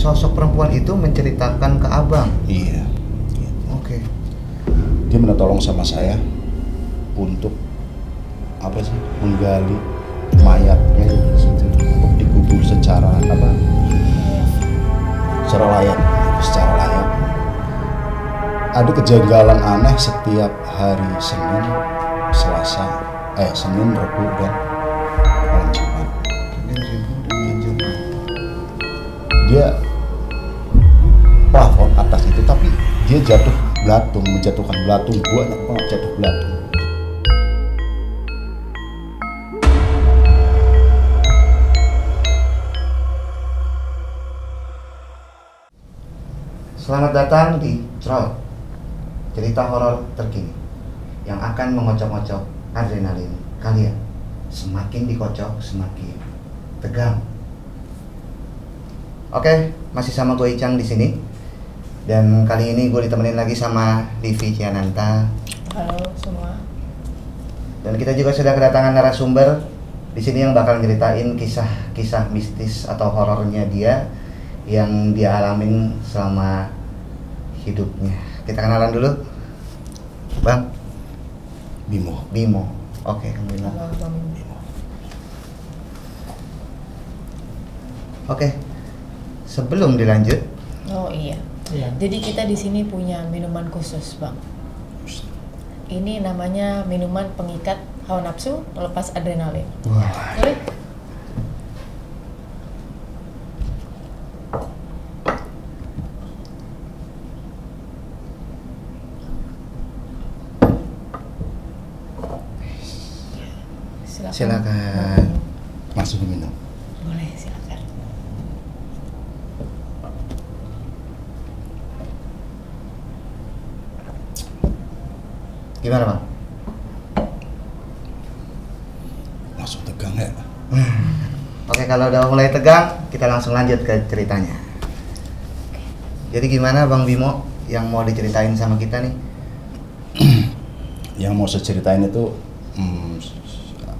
sosok perempuan itu menceritakan ke abang. Iya. Oke. Dia minta tolong sama saya untuk apa sih, menggali mayatnya di situ untuk dikubur secara apa? Secara layak. Ada kejanggalan aneh setiap hari Senin, Senin, Rabu dan malam Jumat. Dia plafon atas itu, tapi dia menjatuhkan belatung, banyak banget jatuh belatung. Selamat datang di Troll, cerita horor terkini yang akan mengocok-ngocok adrenalin kalian. Semakin dikocok, semakin tegang. Oke, masih sama gue Icang di sini. Dan kali ini gue ditemenin lagi sama Livi Ciananta. Halo semua. Dan kita juga sudah kedatangan narasumber di sini yang bakal nyeritain kisah-kisah mistis atau horornya dia yang dia alamin selama hidupnya. Kita kenalan dulu, Bang. Bimo. Oke, Kang Bimo. Halo Bang. Oke. Sebelum dilanjut, Oh iya. Jadi kita di sini punya minuman khusus, Bang. Ini namanya minuman pengikat hawa nafsu, melepas adrenalin. wah, Boleh? silakan. Langsung diminum. Boleh, silakan. Gimana, Bang? Langsung tegang ya. Oke, kalau udah mulai tegang, kita langsung lanjut ke ceritanya. Jadi gimana Bang Bimo yang mau diceritain sama kita nih? Yang mau saya ceritain itu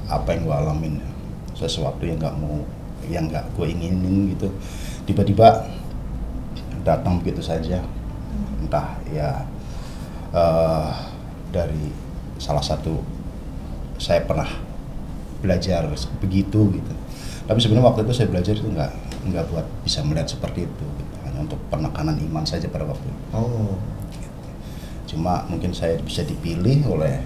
apa yang gue alamin, sesuatu yang nggak gue inginin gitu, tiba-tiba datang begitu saja, entah ya dari salah satu saya pernah belajar begitu gitu, tapi sebenarnya waktu itu saya belajar itu nggak buat bisa melihat seperti itu gitu. Hanya untuk penekanan iman saja pada waktu itu. Oh, Cuma mungkin saya bisa dipilih oleh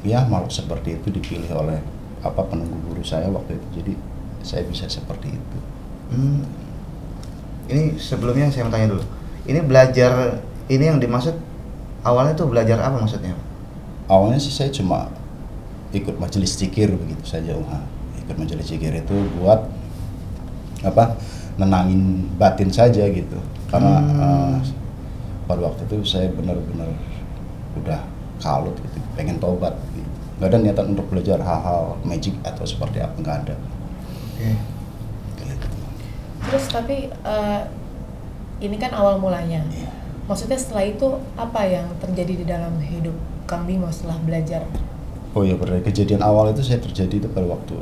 ya makhluk seperti itu, dipilih oleh penunggu guru saya waktu itu, jadi saya bisa seperti itu. Ini sebelumnya saya mau tanya dulu. Ini belajar, ini yang dimaksud awalnya tuh belajar apa maksudnya? Awalnya sih saya cuma ikut majelis zikir begitu saja. Ikut majelis zikir itu buat nenangin batin saja gitu, karena pada waktu itu saya benar-benar udah kalut gitu, pengen tobat gitu. Nggak ada niatan untuk belajar hal-hal magic atau seperti apa, nggak ada. Oke. Gitu. Terus tapi ini kan awal mulanya. Iya. Maksudnya setelah itu apa yang terjadi di dalam hidup Kang Bimo setelah belajar? Oh iya, pada kejadian awal itu saya terjadi itu pada waktu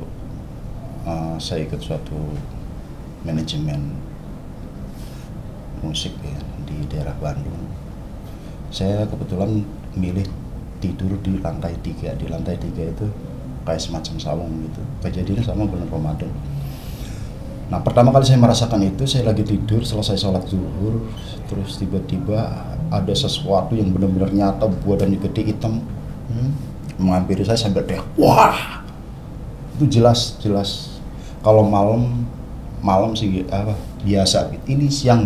saya ikut suatu manajemen musik ya di daerah Bandung. Saya kebetulan milih tidur di lantai 3. Di lantai 3 itu kayak semacam saung gitu. Kejadiannya sama bulan Ramadan. Nah, pertama kali saya merasakan itu, saya lagi tidur selesai sholat zuhur, terus tiba-tiba ada sesuatu yang benar-benar nyata, badannya gede, hitam, menghampiri saya sambil teriak, wah! Itu jelas. Kalau malam sih biasa gitu. Ini siang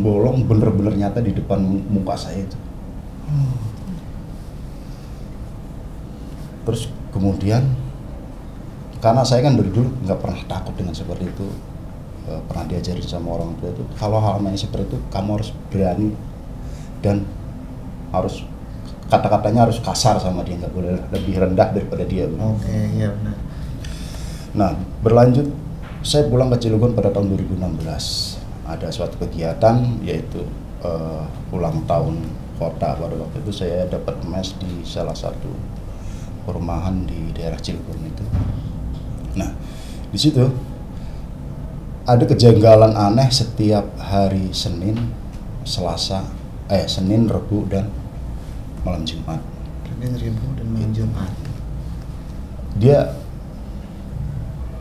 bolong bener-bener nyata di depan muka saya itu. Terus kemudian karena saya kan dari dulu nggak pernah takut dengan seperti itu, pernah diajarin sama orang tua itu, kalau hal namanya seperti itu kamu harus berani dan harus kata-katanya harus kasar sama dia, nggak boleh lebih rendah daripada dia. Oke, iya benar. Nah, berlanjut, saya pulang ke Cilegon pada tahun 2016. Ada suatu kegiatan yaitu ulang tahun kota. Pada waktu itu saya dapat mes di salah satu perumahan di daerah Cilegon itu. Nah, di situ ada kejanggalan aneh setiap hari Senin, Selasa, Senin, Rebu dan malam Jumat. Senin, Rebu dan malam Jumat. Dia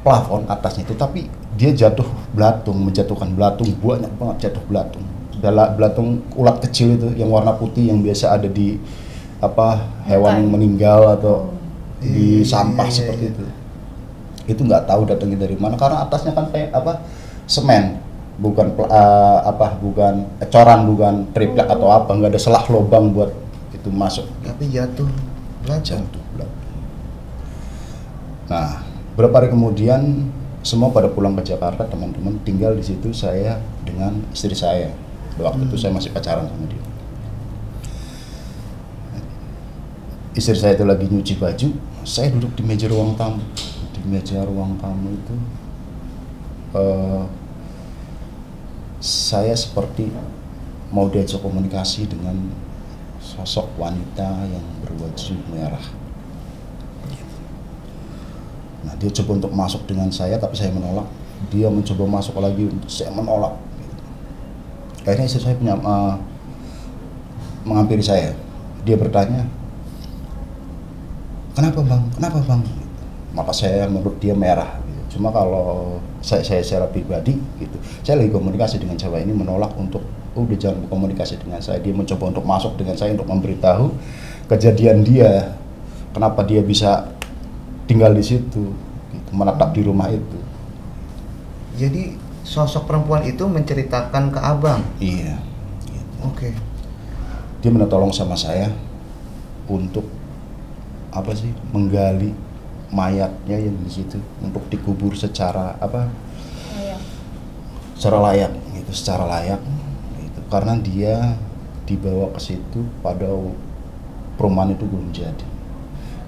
plafon atasnya itu, tapi dia jatuh belatung, menjatuhkan belatung, banyak banget jatuh belatung. Belatung ulat kecil itu yang warna putih yang biasa ada di hewan yang meninggal atau di sampah seperti itu. Itu nggak tahu datangnya dari mana karena atasnya kan kayak semen, bukan bukan ecoran, bukan triplek atau apa, nggak ada selah lubang buat itu masuk. Tapi jatuh belatung. Nah, beberapa hari kemudian semua pada pulang ke Jakarta, teman-teman tinggal di situ saya dengan istri saya. Waktu itu saya masih pacaran sama dia. Istri saya itu lagi nyuci baju, saya duduk di meja ruang tamu. Di meja ruang tamu itu saya seperti mau diajak komunikasi dengan sosok wanita yang berwajah merah. Nah, dia coba untuk masuk dengan saya, tapi saya menolak. Dia mencoba masuk lagi, saya menolak. Akhirnya istri saya menghampiri saya. Dia bertanya, kenapa bang? Mata saya menurut dia merah. Gitu. Cuma kalau saya secara pribadi, gitu, saya lagi komunikasi dengan cewek ini, menolak untuk udah jangan berkomunikasi dengan saya. Dia mencoba untuk masuk dengan saya untuk memberitahu kejadian dia, kenapa dia bisa tinggal di situ, gitu, menetap di rumah itu. Jadi sosok perempuan itu menceritakan ke abang? Iya. Gitu. Oke. Dia minta tolong sama saya untuk menggali mayatnya yang di situ untuk dikubur secara layak, gitu, secara layak. Gitu. Karena dia dibawa ke situ pada perumahan itu belum jadi.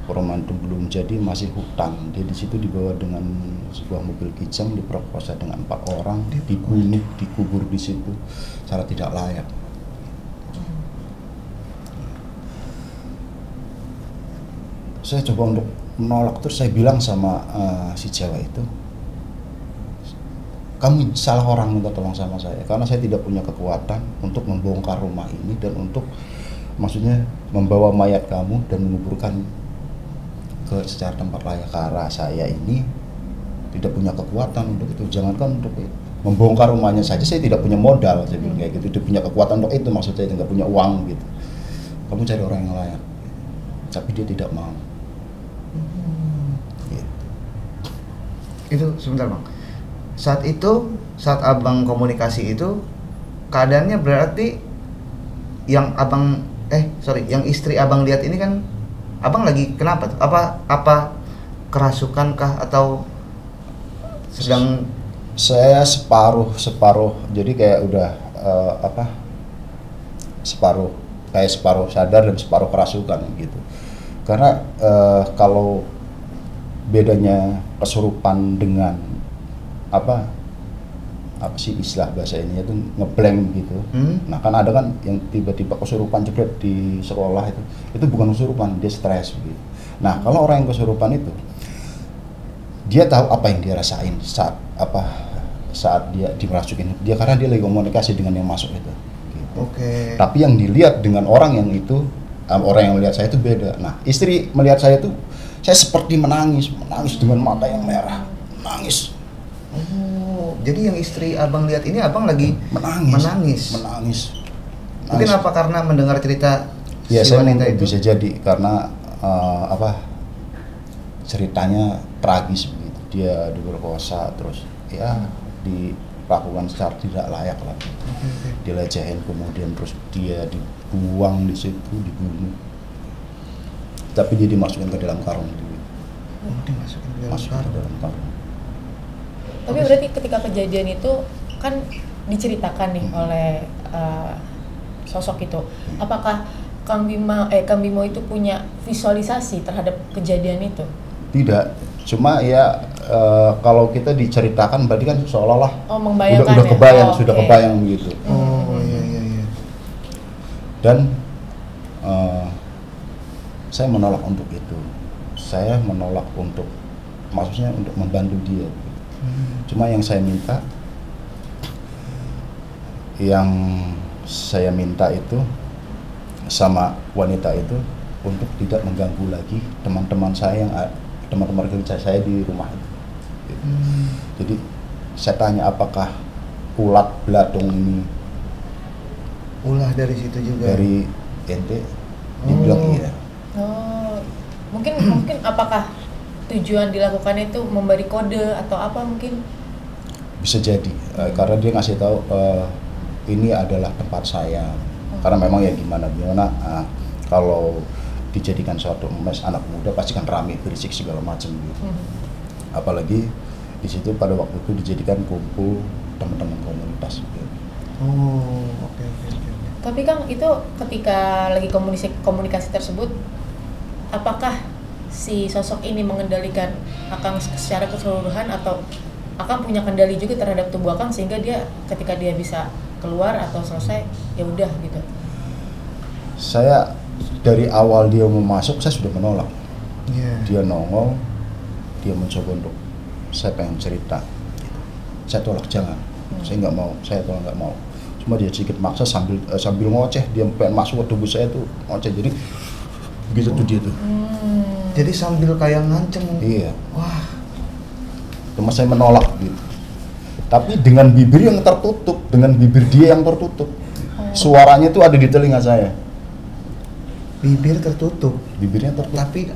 Perumahan itu belum jadi, masih hutan. Dia di situ dibawa dengan sebuah mobil kijang, diperkosa dengan 4 orang, dibunuh, dikubur di situ secara tidak layak. Saya coba untuk menolak, terus saya bilang sama si cewek itu, kamu salah orang minta tolong sama saya, karena saya tidak punya kekuatan untuk membongkar rumah ini dan untuk maksudnya membawa mayat kamu dan menguburkan ke secara tempat layak, karena saya ini tidak punya kekuatan untuk itu. Jangankan untuk membongkar rumahnya saja, saya tidak punya modal, saya bilang kayak gitu. Tidak punya kekuatan untuk itu, maksud saya tidak punya uang gitu. Kamu cari orang yang layak, tapi dia tidak mau. Gitu. Itu sebentar bang. Saat abang komunikasi itu, keadaannya berarti yang yang istri abang lihat ini kan, abang lagi kenapa tuh? Apa kerasukan kah atau sedang? Saya separuh. Jadi kayak udah separuh sadar dan separuh kerasukan gitu. Karena kalau bedanya kesurupan dengan apa sih istilah bahasa ini itu ngeblank gitu. Nah kan ada kan yang tiba-tiba kesurupan jebret di sekolah itu bukan kesurupan, dia stres gitu. Nah kalau orang yang kesurupan itu dia tahu apa yang dia rasain saat dia dimerasukin dia, karena dia lagi komunikasi dengan yang masuk itu gitu. Oke. Tapi yang dilihat dengan orang yang itu, orang yang melihat saya itu beda. Nah istri melihat saya itu, saya seperti menangis dengan mata yang merah, menangis. Oh, jadi yang istri abang lihat ini abang lagi menangis. Mungkin apa karena mendengar cerita ya, si saya wanita itu? Bisa jadi karena ceritanya tragis begitu. Dia diperkosa terus ya dilakukan secara tidak layak lah. Dilecehin, kemudian terus dia dibuang di situ, dibunuh. Tapi dia dimasukin ke dalam karung dulu. Oh, dimasukin ke dalam karung. Tapi berarti ketika kejadian itu kan diceritakan nih oleh sosok itu. Apakah Kang Bimo itu punya visualisasi terhadap kejadian itu? Tidak, cuma ya kalau kita diceritakan berarti kan seolah-olah membayangkan udah kebayang, sudah kebayang gitu. Oh iya. Dan saya menolak untuk itu. Saya menolak untuk, maksudnya untuk membantu dia. Cuma yang saya minta yang saya minta itu sama wanita itu untuk tidak mengganggu lagi teman-teman saya teman-teman kerja saya di rumah itu. Jadi saya tanya apakah ulat belatung ini Ulah dari situ juga. dari ente? Dia bilang iya. Oh, mungkin apakah tujuan dilakukan itu memberi kode atau apa mungkin? Bisa jadi karena dia ngasih tahu ini adalah tempat saya. Karena memang ya gimana kalau dijadikan suatu mes anak muda pasti kan rame, berisik segala macam gitu. Apalagi di situ pada waktu itu dijadikan kumpul teman-teman komunitas gitu. Oh, oke. Tapi Kang, itu ketika lagi komunikasi tersebut, apakah si sosok ini mengendalikan Akang secara keseluruhan atau Akang punya kendali juga terhadap tubuh Akang sehingga dia ketika dia bisa keluar atau selesai ya udah gitu? Saya dari awal dia mau masuk saya sudah menolak. Dia nongol, dia mencoba untuk saya pengen cerita. Saya tolak jangan, saya nggak mau, saya tolak nggak mau. Cuma dia sedikit maksa sambil ngoceh, dia pengen masuk ke tubuh saya tuh ngoceh, jadi begitu tuh dia tuh. Jadi sambil kayak ngancem. Iya. Wah. Cuma saya menolak gitu. Tapi dengan bibir yang tertutup, dengan bibir dia yang tertutup, suaranya tuh ada di telinga saya. Bibir tertutup. Bibirnya tertutup. Tapi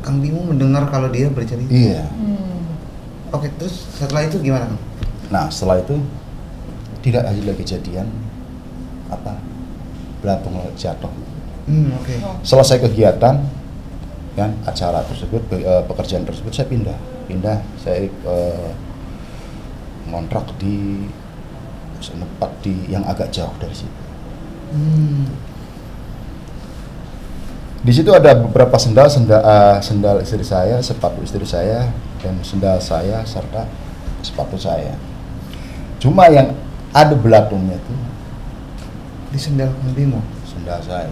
Kang Bimo mendengar kalau dia bercerita. Iya. Oke, terus setelah itu gimana, Kang? Nah, setelah itu tidak ada kejadian belatung jatuh. Oke. Selesai kegiatan kan acara tersebut, pekerjaan tersebut saya pindah saya ngontrak di tempat yang agak jauh dari situ. Di situ ada beberapa sendal istri saya, sepatu istri saya, dan sendal saya serta sepatu saya. Cuma yang ada belatungnya tuh Di sendal Kang Bimo. sendal saya.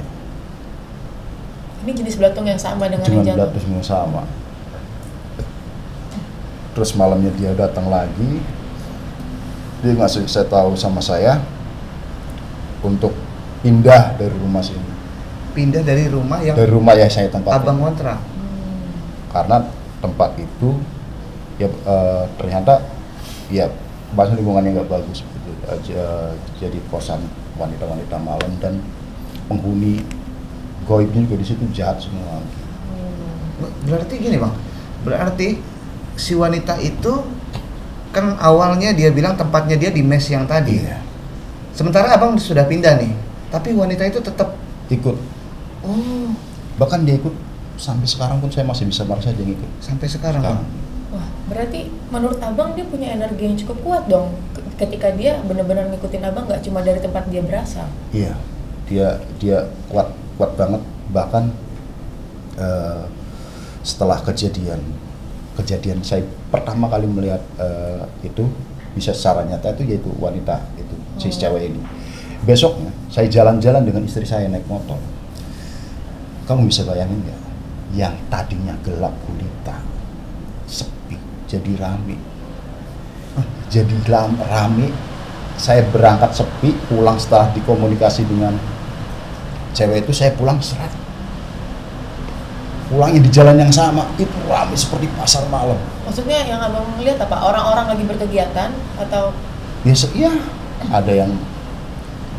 Ini jenis belatung yang sama dengan Dengan yang jatuh? belatung yang sama. Terus malamnya dia datang lagi, dia ngasih saya tahu sama saya untuk pindah dari rumah sini. Pindah dari rumah yang Dari rumah yang saya tempatin. Abang kontrak. Karena tempat itu ya ternyata ya bahasa lingkungannya nggak bagus gitu. Jadi kosan wanita-wanita malam dan penghuni goibnya juga di situ jahat semua. Berarti gini, Bang. Berarti si wanita itu kan awalnya dia bilang tempatnya dia di mes yang tadi. Iya. Sementara Abang sudah pindah nih, tapi wanita itu tetap Ikut. oh, Bahkan dia ikut sampai sekarang pun saya masih bisa merasa dia ngikut. sampai sekarang, Bang. Wah, berarti menurut Abang dia punya energi yang cukup kuat dong ketika dia benar-benar ngikutin Abang, nggak cuma dari tempat dia berasal. Iya, dia kuat banget. Bahkan setelah kejadian saya pertama kali melihat itu bisa secara nyata itu yaitu wanita itu si cewek ini. Besoknya saya jalan-jalan dengan istri saya naik motor. Kamu bisa bayangin nggak? Yang tadinya gelap gulita, sepi, jadi rame. Jadi rame. Saya berangkat sepi, pulang setelah dikomunikasi dengan cewek itu, saya pulang seret. Pulangnya di jalan yang sama, itu rame seperti pasar malam. Maksudnya yang Abang melihat apa? Orang-orang lagi berkegiatan atau? Biasa, iya, ada yang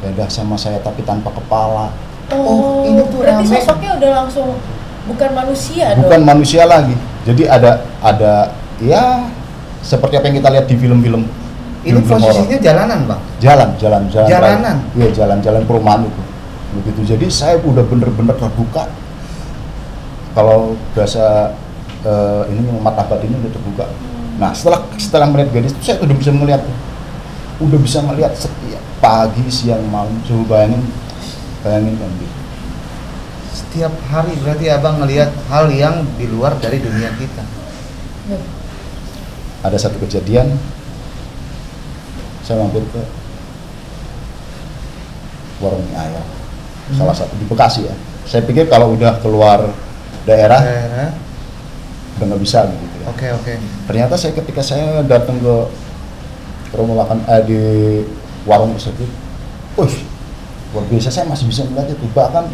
beda sama saya tapi tanpa kepala. Oh, ini tuh berarti rame. sosoknya udah langsung bukan manusia dong? Bukan manusia lagi. Jadi ada ya seperti apa yang kita lihat di film-film. Ini posisinya jalanan, Bang. Jalan. Jalanan? Iya, jalan perumahan itu. Begitu. Jadi saya udah bener-bener terbuka. Kalau bahasa ini mata batin udah terbuka. Nah, setelah melihat gadis itu saya udah bisa melihat tuh. Udah bisa melihat setiap pagi, siang, malam. Coba bayangin kan gitu. Setiap hari berarti Abang ngelihat hal yang di luar dari dunia kita. Ada satu kejadian, saya mampir ke warung mie ayam, salah satu di Bekasi ya. Saya pikir kalau udah keluar daerah udah nggak bisa gitu ya. Oke. Ternyata ketika saya datang ke rumah makan di warung tersebut, luar biasa, saya masih bisa melihat itu. Bahkan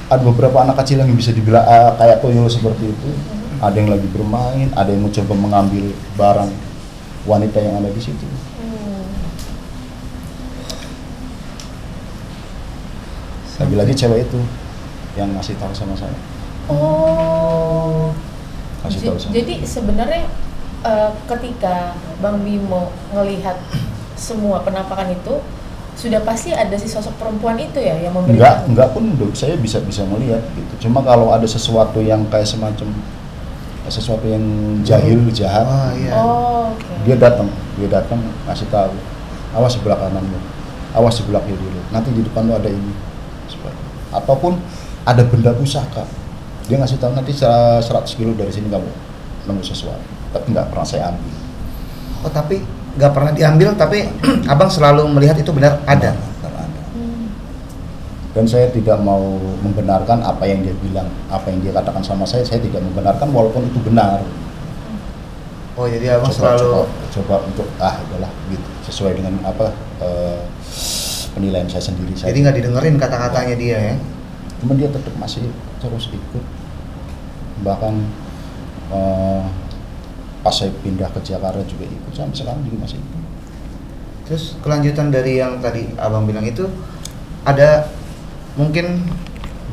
ada beberapa anak kecil yang bisa dibilang kayak tuyul seperti itu. Ada yang lagi bermain, ada yang mencoba mengambil barang wanita yang ada di situ. Lagi-lagi cewek itu yang ngasih tahu sama saya. Oh. Kasih tahu sama. Jadi sebenarnya ketika Bang Bimo ngelihat semua penampakan itu, sudah pasti ada si sosok perempuan itu ya yang memberikan. Enggak pun saya bisa melihat gitu. Cuma kalau ada sesuatu yang kayak semacam sesuatu yang jahil, jahat. Oh, iya. Okay. Dia datang ngasih tahu, awas sebelah kananmu, awas sebelah kiri, nanti di depan lu ada ini. Ataupun ada benda pusaka, dia ngasih tahu nanti 100 kilo dari sini kamu nemu sesuatu, tapi nggak pernah saya ambil. Oh, tapi nggak pernah diambil, tapi abang selalu melihat itu benar ada. Benar ada. Dan saya tidak mau membenarkan apa yang dia bilang, apa yang dia katakan sama saya tidak membenarkan walaupun itu benar. Oh, jadi abang selalu coba untuk udahlah gitu, sesuai dengan apa penilaian saya sendiri. Jadi nggak didengerin kata-katanya dia ya? Cuman dia tetap masih terus ikut. Bahkan pas saya pindah ke Jakarta juga ikut, sampai sekarang juga masih ikut. Terus kelanjutan dari yang tadi abang bilang itu, ada mungkin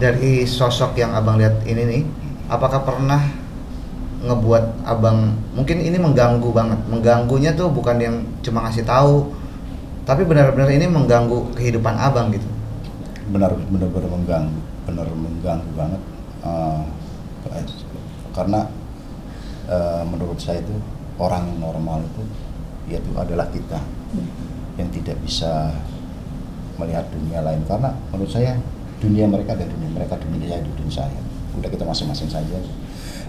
dari sosok yang abang lihat ini nih, apakah pernah ngebuat abang, mungkin ini mengganggu banget, mengganggunya tuh bukan yang cuma ngasih tahu, tapi benar-benar ini mengganggu kehidupan abang gitu? Benar-benar mengganggu banget, karena menurut saya itu orang normal itu yaitu adalah kita yang tidak bisa melihat dunia lain, karena menurut saya dunia mereka ada dunia mereka, dunia saya dunia saya, udah kita masing-masing saja.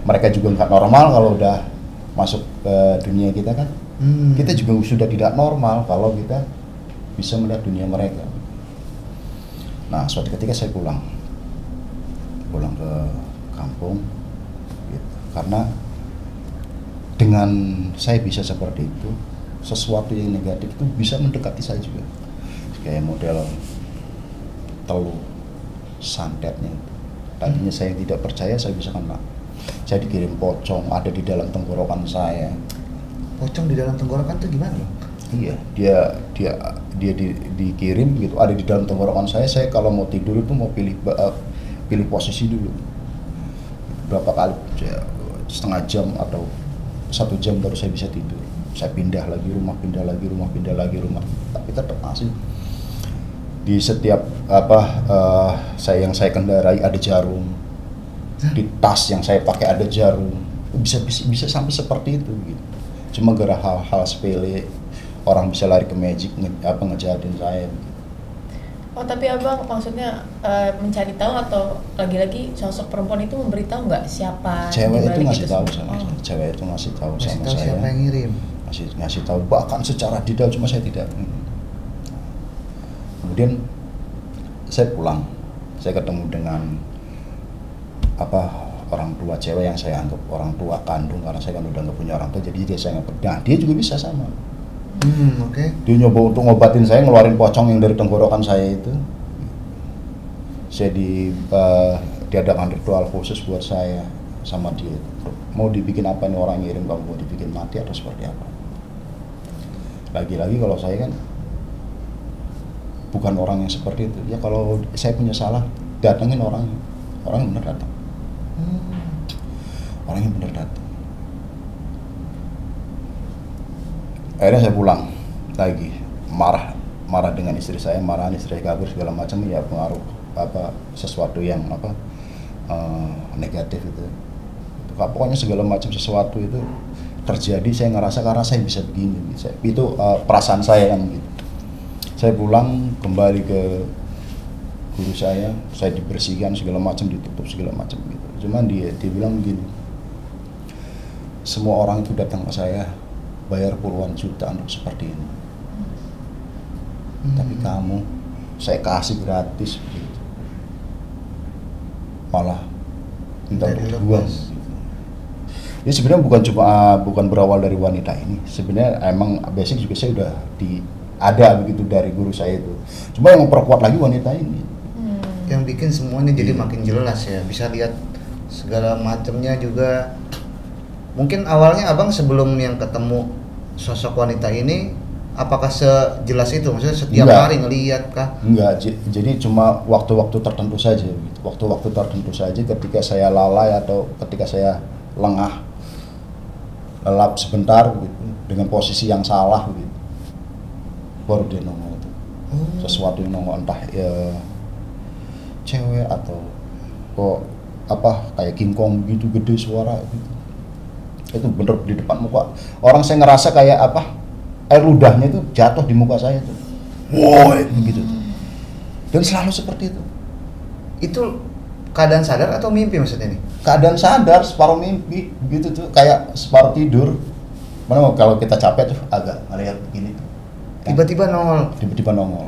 Mereka juga nggak normal kalau udah masuk ke dunia kita kan. Kita juga sudah tidak normal kalau kita bisa melihat dunia mereka. Nah, suatu ketika saya pulang ke kampung gitu. Karena dengan saya bisa seperti itu, sesuatu yang negatif itu bisa mendekati saya juga. Kayak model telur santetnya itu. Tadinya saya tidak percaya, saya bisa kena. Saya dikirim pocong ada di dalam tenggorokan saya. Pocong di dalam tenggorokan tuh gimana? Iya, dia dikirim gitu, ada di dalam tenggorokan saya. Saya kalau mau tidur itu mau pilih posisi dulu. Berapa kali, setengah jam atau 1 jam baru saya bisa tidur. Saya pindah lagi rumah, tapi tetap masih di setiap yang saya kendarai ada jarum. Di tas yang saya pakai ada jarum. Bisa sampai seperti itu gitu. Cuma gara hal-hal sepele orang bisa lari ke magic ngejahatin saya. Oh, tapi abang maksudnya mencari tahu atau lagi-lagi sosok perempuan itu memberitahu nggak siapa? Cewek itu ngasih tahu sama saya. Cewek itu ngasih tahu sama saya. Siapa yang ngirim? Ngasih tahu bahkan secara detail, cuma saya tidak. Kemudian saya pulang, saya ketemu dengan orang tua cewek yang saya anggap orang tua kandung, karena saya kan udah nggak punya orang tua, jadi dia saya anggap. Nah, dia juga bisa sama. Oke. Dia nyoba untuk ngobatin saya, ngeluarin pocong yang dari tenggorokan saya itu. Saya diadakan ritual khusus buat saya sama dia. Mau dibikin apa nih orang ngirim kamu, mau dibikin mati atau seperti apa? Lagi-lagi kalau saya kan bukan orang yang seperti itu. Ya kalau saya punya salah, datengin orang yang benar datang. Orang yang benar datang. Akhirnya saya pulang lagi, marah dengan istri saya, marahan istri saya kabur segala macam, ya pengaruh sesuatu yang negatif itu. Pokoknya segala macam sesuatu itu terjadi, saya ngerasa karena saya bisa begini. Itu perasaan saya kan gitu. Saya pulang kembali ke guru saya dibersihkan segala macam, ditutup segala macam gitu. Cuman dia bilang begini, semua orang itu datang ke saya bayar puluhan juta untuk seperti ini, tapi kamu saya kasih gratis gitu. Malah minta untuk dibuang gitu. Ya sebenarnya bukan berawal dari wanita ini, sebenarnya emang basic juga saya udah ada begitu dari guru saya itu. Cuma yang memperkuat lagi wanita ini. Yang bikin semuanya jadi Iya. makin jelas ya, bisa lihat segala macamnya juga. Mungkin awalnya abang sebelum yang ketemu sosok wanita ini, apakah sejelas itu? Maksudnya setiap Enggak. hari ngelihat kah? Enggak, jadi cuma waktu-waktu tertentu saja gitu. Waktu-waktu tertentu saja ketika saya lalai atau ketika saya lengah, lelap sebentar gitu, dengan posisi yang salah gitu, baru dia nongol itu. Sesuatu yang nongol, entah ya cewek atau kok kayak King Kong gitu, gede suara gitu. Itu bener di depan muka orang, saya ngerasa kayak air ludahnya itu jatuh di muka saya tuh. Woi, begitu tuh. Dan selalu seperti itu. Itu keadaan sadar atau mimpi maksudnya nih? Keadaan sadar, separuh mimpi gitu tuh, kayak separuh tidur. Mana kalau kita capek tuh agak ngeliat begini tuh. Tiba-tiba nongol. Tiba-tiba nongol.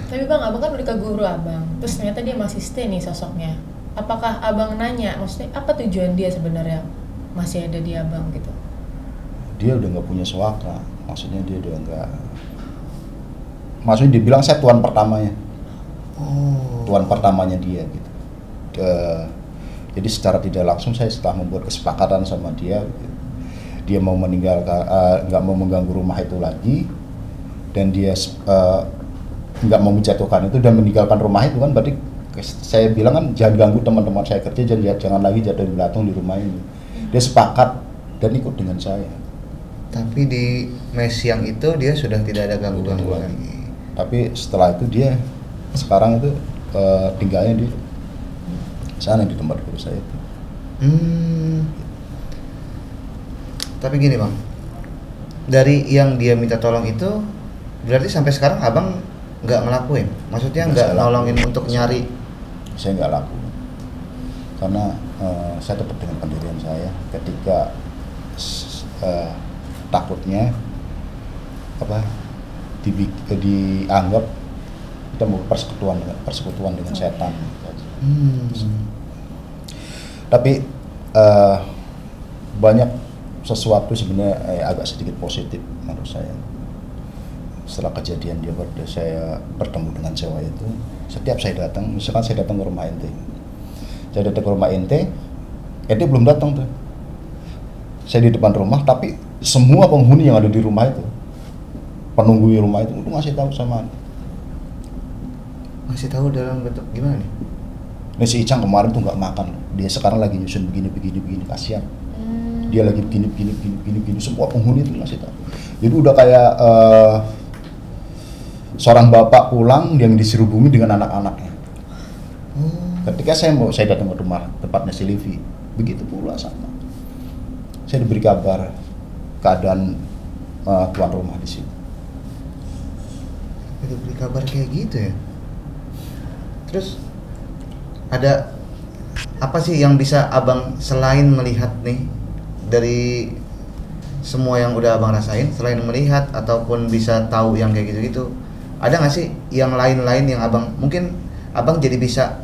Tapi bang, abang kan udah ke guru abang, terus ternyata dia masih stay nih sosoknya. Apakah abang nanya, maksudnya apa tujuan dia sebenarnya masih ada di abang gitu? Dia udah nggak punya suaka, maksudnya dia udah nggak. Maksudnya dibilang saya tuan pertamanya. Tuan pertamanya dia gitu. Jadi secara tidak langsung saya setelah membuat kesepakatan sama dia, dia mau meninggalkan, nggak mau mengganggu rumah itu lagi, dan dia nggak mau menjatuhkan itu dan meninggalkan rumah itu kan, berarti saya bilang kan jangan ganggu teman-teman saya kerja, jangan lagi jatuhin belatung di rumah ini. Dia sepakat dan ikut dengan saya. Tapi di mes yang itu dia sudah tidak ada ganggu-ganggu lagi. Tapi setelah itu dia sekarang itu tinggalnya di sana, di tempat guru saya itu. Tapi gini bang, dari yang dia minta tolong itu berarti sampai sekarang abang nggak ngelakuin? Maksudnya nggak nolongin untuk nyari? Saya nggak laku karena saya tetap dengan pendirian saya. Ketika takutnya dianggap kita mau persekutuan dengan setan. Tapi banyak sesuatu sebenarnya agak sedikit positif menurut saya. Setelah kejadian saya bertemu dengan cewek itu, setiap saya datang, misalkan saya datang ke rumah ente, ente belum datang tuh. Saya di depan rumah, tapi semua penghuni yang ada di rumah itu, penunggu di rumah itu ngasih tahu sama. Ngasih tahu dalam bentuk gimana nih? Ini si Icang kemarin tuh nggak makan, dia sekarang lagi nyusun begini, kasihan. Dia lagi begini, semua penghuni itu ngasih tahu. Jadi udah kayak seorang bapak pulang yang disuruh bumi dengan anak-anaknya. Ketika saya datang ke rumah tempatnya si Livi, begitu pula sama. Saya diberi kabar keadaan tuan rumah di sini. Diberi kabar kayak gitu ya? Terus ada apa sih yang bisa abang selain melihat nih dari semua yang udah abang rasain, selain melihat ataupun bisa tahu yang kayak gitu-gitu, ada nggak sih yang lain-lain yang abang mungkin abang jadi bisa,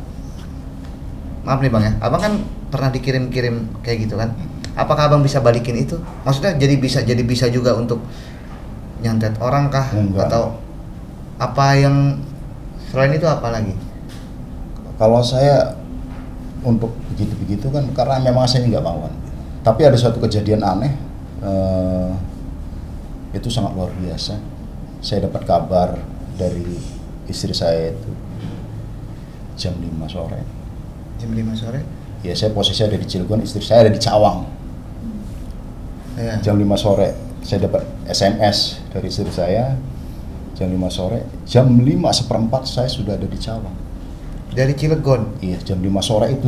maaf nih bang ya, abang kan pernah dikirim-kirim kayak gitu kan, apakah abang bisa balikin itu? Maksudnya jadi bisa juga untuk nyantet orang kah? Enggak. Atau apa yang selain itu apa lagi? Kalau saya untuk begitu kan karena memang saya nggak mau. Tapi ada suatu kejadian aneh, itu sangat luar biasa. Saya dapat kabar dari istri saya itu jam 5 sore. Jam 5 sore? Ya, saya posisi ada di Cilegon, istri saya ada di Cawang. Ya. Jam 5 sore saya dapat SMS dari istri saya. Jam 5 sore, jam 5:15 saya sudah ada di Cawang. Dari Cilegon? Iya, jam 5 sore itu.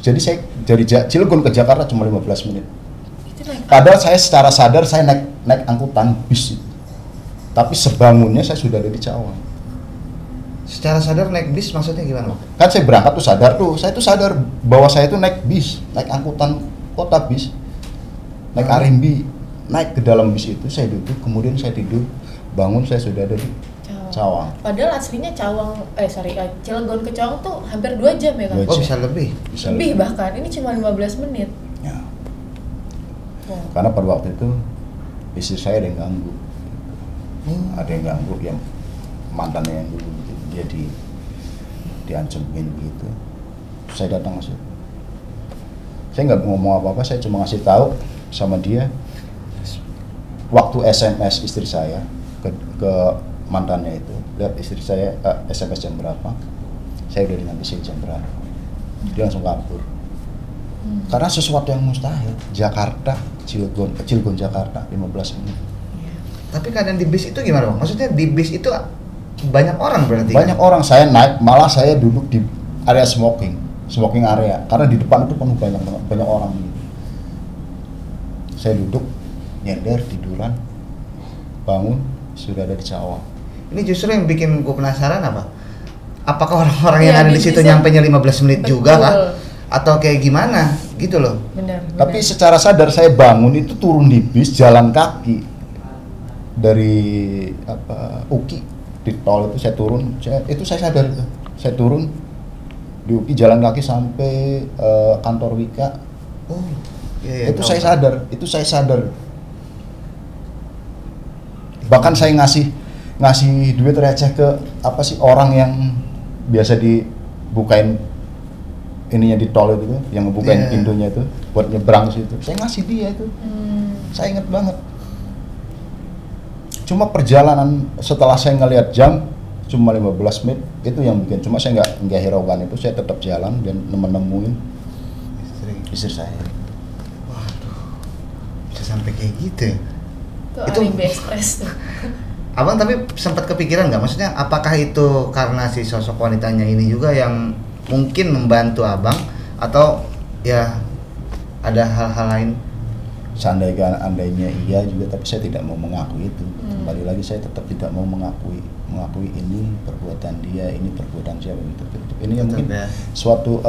Jadi saya dari Cilegon ke Jakarta cuma 15 menit. Padahal saya secara sadar saya naik angkutan bis. Tapi sebangunnya saya sudah ada di Cawang. Secara sadar naik bis maksudnya gimana? Kan saya berangkat tuh sadar tuh. Saya tuh sadar bahwa saya tuh naik bis, naik angkutan kota bis. Naik Arimbi, naik ke dalam bis itu, saya duduk, kemudian saya tidur. Bangun saya sudah ada di Cawang. Padahal aslinya Cilegon ke Cawang tuh hampir 2 jam ya kan? 2 jam. Oh bisa lebih? Lebih bahkan, ini cuma 15 menit. Ya. Wow. Karena pada waktu itu istri saya ada yang ganggu. Ada yang ganggu, yang mantannya yang dulu gitu. Dia diancemin gitu. Saya datang masuk. Saya nggak ngomong apa-apa, saya cuma ngasih tahu sama dia waktu SMS istri saya ke mantannya itu, lihat istri saya SMS jam berapa, saya udah ngabisin jam berapa, dia langsung kabur. Karena sesuatu yang mustahil. Jakarta, Cilegon Jakarta 15 menit. Tapi keadaan di bis itu gimana Bang? Maksudnya di bis itu banyak orang berarti? Banyak orang, saya naik, malah saya duduk di area smoking area, karena di depan itu penuh banyak orang. Saya duduk, nyender, tiduran, bangun, sudah ada di Cawang. Ini justru yang bikin gue penasaran apa? Apakah orang-orang yang Iya, ada di situ nyampainya 15 menit juga kah? Atau kayak gimana? Gitu loh. Benar. Tapi secara sadar saya bangun itu turun di bis, jalan kaki dari UKI di tol itu saya turun, saya sadar itu. Saya turun di UKI jalan kaki sampai kantor Wika. Oh, iya, Itu saya sadar. Bahkan saya ngasih duit receh ke orang yang biasa dibukain ininya di tol itu, yang ngebukain pintunya itu buat nyebrang situ. Saya ngasih dia itu. Saya inget banget. Cuma perjalanan setelah saya ngelihat jam cuma 15 menit itu yang bikin, cuma saya nggak hiraukan itu, saya tetap jalan dan nemuin istri saya. Waduh, bisa sampai kayak gitu ya? Itu Arimbi Express tuh. Abang tapi sempat kepikiran nggak? Maksudnya apakah itu karena si sosok wanitanya ini juga yang mungkin membantu abang, atau ya ada hal-hal lain? Andainya iya juga, tapi saya tidak mau mengakui itu. Kembali lagi, saya tetap tidak mau mengakui ini perbuatan dia, ini perbuatan siapa gitu. Ini yang mungkin suatu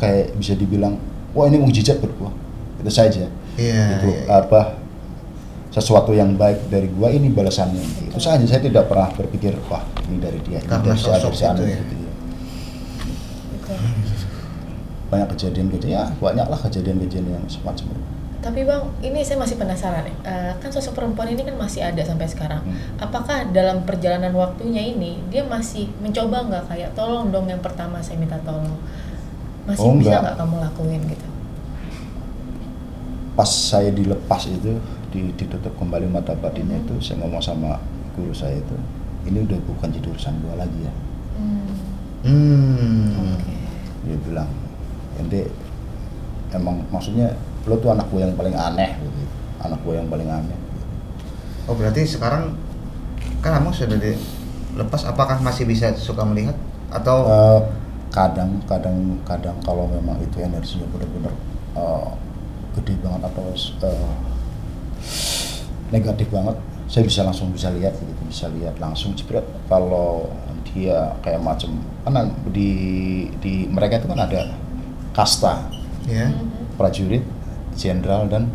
kayak bisa dibilang, wah ini mukjizat buat gua. Itu saja. Itu sesuatu yang baik dari gua, ini balasannya. Itu saja, saya tidak pernah berpikir wah ini dari dia, ini karena dari sosok si Anu itu ya. gitu ya. Banyak banyaklah kejadian yang semacam itu. Tapi Bang, ini saya masih penasaran kan sosok perempuan ini kan masih ada sampai sekarang. Apakah dalam perjalanan waktunya ini dia masih mencoba nggak kayak tolong dong yang pertama saya minta tolong, masih bisa nggak kamu lakuin gitu? Pas saya dilepas itu, ditutup kembali mata batinnya itu, saya ngomong sama guru saya itu, ini udah bukan jadi urusan gua lagi ya. Okay. Dia bilang, ente emang maksudnya lo tuh anak gue yang paling aneh gitu. Anak gue yang paling aneh. Oh berarti sekarang kan abang sudah dilepas, apakah masih bisa suka melihat atau? Kadang kalau memang itu energinya benar-benar gede banget atau negatif banget, saya bisa lihat gitu, bisa lihat langsung jebret. Kalau dia kayak macam kan di mereka itu kan ada kasta, prajurit, jenderal dan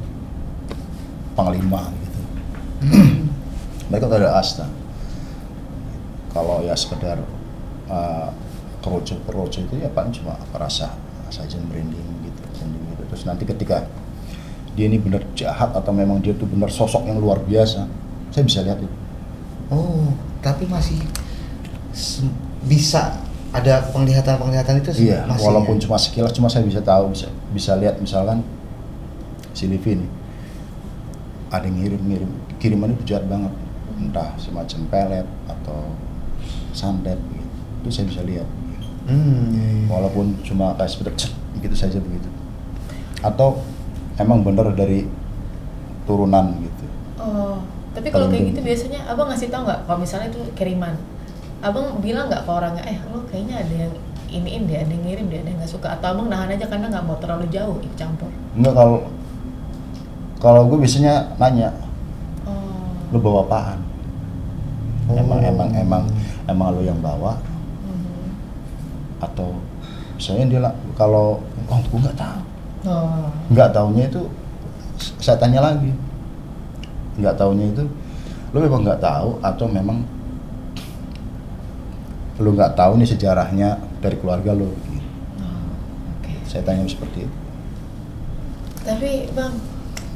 panglima gitu. Mereka tuh ada asta. Kalau ya sekedar keroco itu ya paling cuma rasa saja merinding gitu. Terus nanti ketika dia ini benar jahat atau memang dia tuh benar sosok yang luar biasa, saya bisa lihat itu. Oh, tapi masih bisa ada penglihatan itu sih. Iya, masih walaupun ya? cuma sekilas, cuma saya bisa tahu, bisa lihat misalkan si Livi ini ada yang kiriman itu jahat banget, entah semacam pelet atau santet gitu. Itu saya bisa lihat. Walaupun cuma kayak seperti gitu saja begitu. Atau emang bener dari turunan gitu. Oh, tapi kalau kayak gitu biasanya abang ngasih tahu nggak kalau misalnya itu kiriman? Abang bilang nggak ke orangnya, lo kayaknya ada yang iniin deh, ada yang ngirim deh, ada yang nggak suka, atau abang nahan aja karena nggak mau terlalu jauh ikut campur? Enggak, kalau gue biasanya nanya, lo bawa apaan? Emang lo yang bawa? Atau misalnya dia kalau gue nggak tahu, nggak taunya itu saya tanya lagi, nggak taunya itu lo memang nggak tahu atau memang lo nggak tahu nih sejarahnya dari keluarga lo gitu. Okay. Saya tanya seperti itu. Tapi Bang,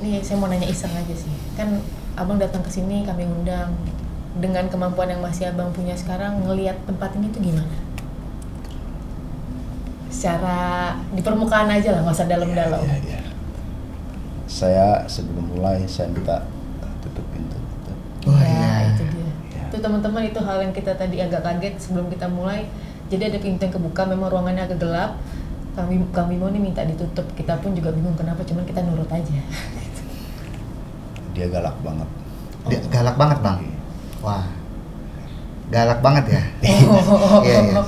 nih saya mau nanya iseng aja sih. Kan abang datang ke sini kami undang. Dengan kemampuan yang masih abang punya sekarang, ngelihat tempat ini tuh gimana? Secara di permukaan aja lah, nggak usah dalam-dalam. Ya. Saya sebelum mulai saya minta tutup pintu. Oh, Ya, iya. itu dia. Itu teman-teman, itu hal yang kita tadi agak kaget sebelum kita mulai. Jadi ada pintu yang kebuka, memang ruangannya agak gelap. Kang Bimo nih minta ditutup. Kita pun juga bingung kenapa, cuman kita nurut aja. Dia galak banget. Dia galak banget, Bang. Wah. Galak banget ya. Oh. Iya.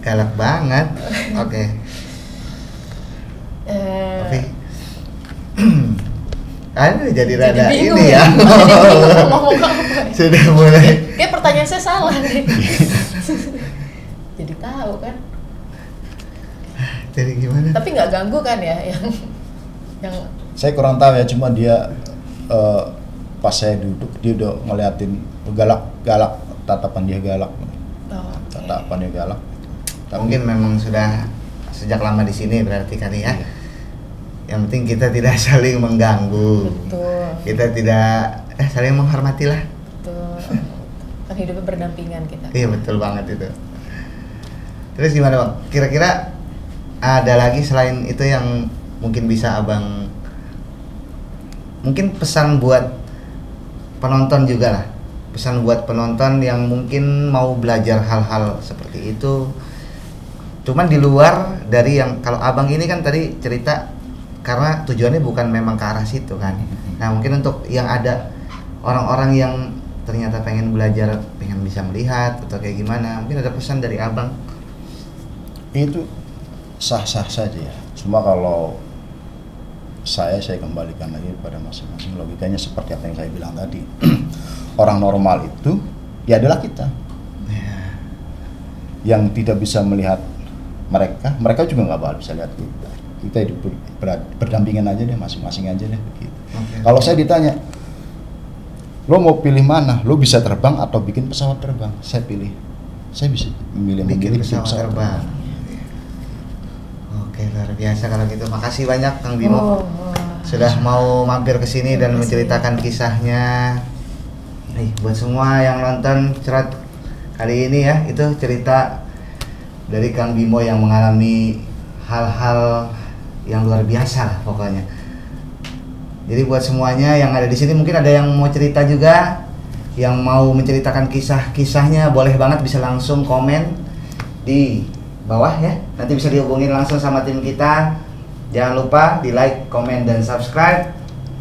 Galak banget. Oke. Oke. Aduh, jadi rada bingung ini ya. Jadi bingung mau ngomong apa. Sudah mulai. Kayak pertanyaan saya salah nih. Jadi tahu kan. Jadi gimana? Tapi nggak ganggu kan ya yang Saya kurang tahu ya, cuma dia pas saya duduk dia udah ngeliatin galak, tatapan dia galak. oh, Tatapan dia galak. Mungkin memang sudah sejak lama di sini berarti kali ya. Iya. Yang penting kita tidak saling mengganggu. betul. Kita tidak saling menghormati lah. Betul. Kan hidupnya berdampingan kita. Iya, betul banget itu. Terus gimana, Bang? Kira-kira ada lagi selain itu yang mungkin bisa Abang, mungkin pesan buat penonton juga lah, pesan buat penonton yang mungkin mau belajar hal-hal seperti itu, cuman di luar dari yang, kalau Abang ini kan tadi cerita karena tujuannya bukan memang ke arah situ kan. Nah, mungkin untuk yang ada orang-orang yang ternyata pengen belajar, pengen bisa melihat atau kayak gimana, mungkin ada pesan dari Abang. Itu sah-sah saja ya. Cuma kalau saya kembalikan lagi pada masing-masing, logikanya seperti apa yang saya bilang tadi. Orang normal itu ya adalah kita. Yang tidak bisa melihat mereka juga nggak bakal bisa lihat kita. Kita hidup berdampingan aja deh, masing-masing aja deh begitu. Okay. Kalau saya ditanya, lo mau pilih mana? Lo bisa terbang atau bikin pesawat terbang? Saya bisa memilih bikin pesawat terbang. Oke, luar biasa kalau gitu. Makasih banyak Kang Bimo sudah mau mampir ke sini dan menceritakan kisahnya. Nih, buat semua yang nonton Cerot kali ini ya, itu cerita dari Kang Bimo yang mengalami hal-hal yang luar biasa lah pokoknya. Jadi buat semuanya yang ada di sini, mungkin ada yang mau cerita juga, yang mau menceritakan kisah-kisahnya, boleh banget bisa langsung komen di bawah ya. Nanti bisa dihubungin langsung sama tim kita. Jangan lupa di like, komen, dan subscribe.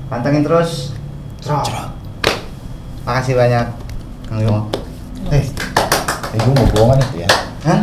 Pantengin terus Cerot. Makasih banyak Kang Bimo. gue mau bohongan itu ya. Hah?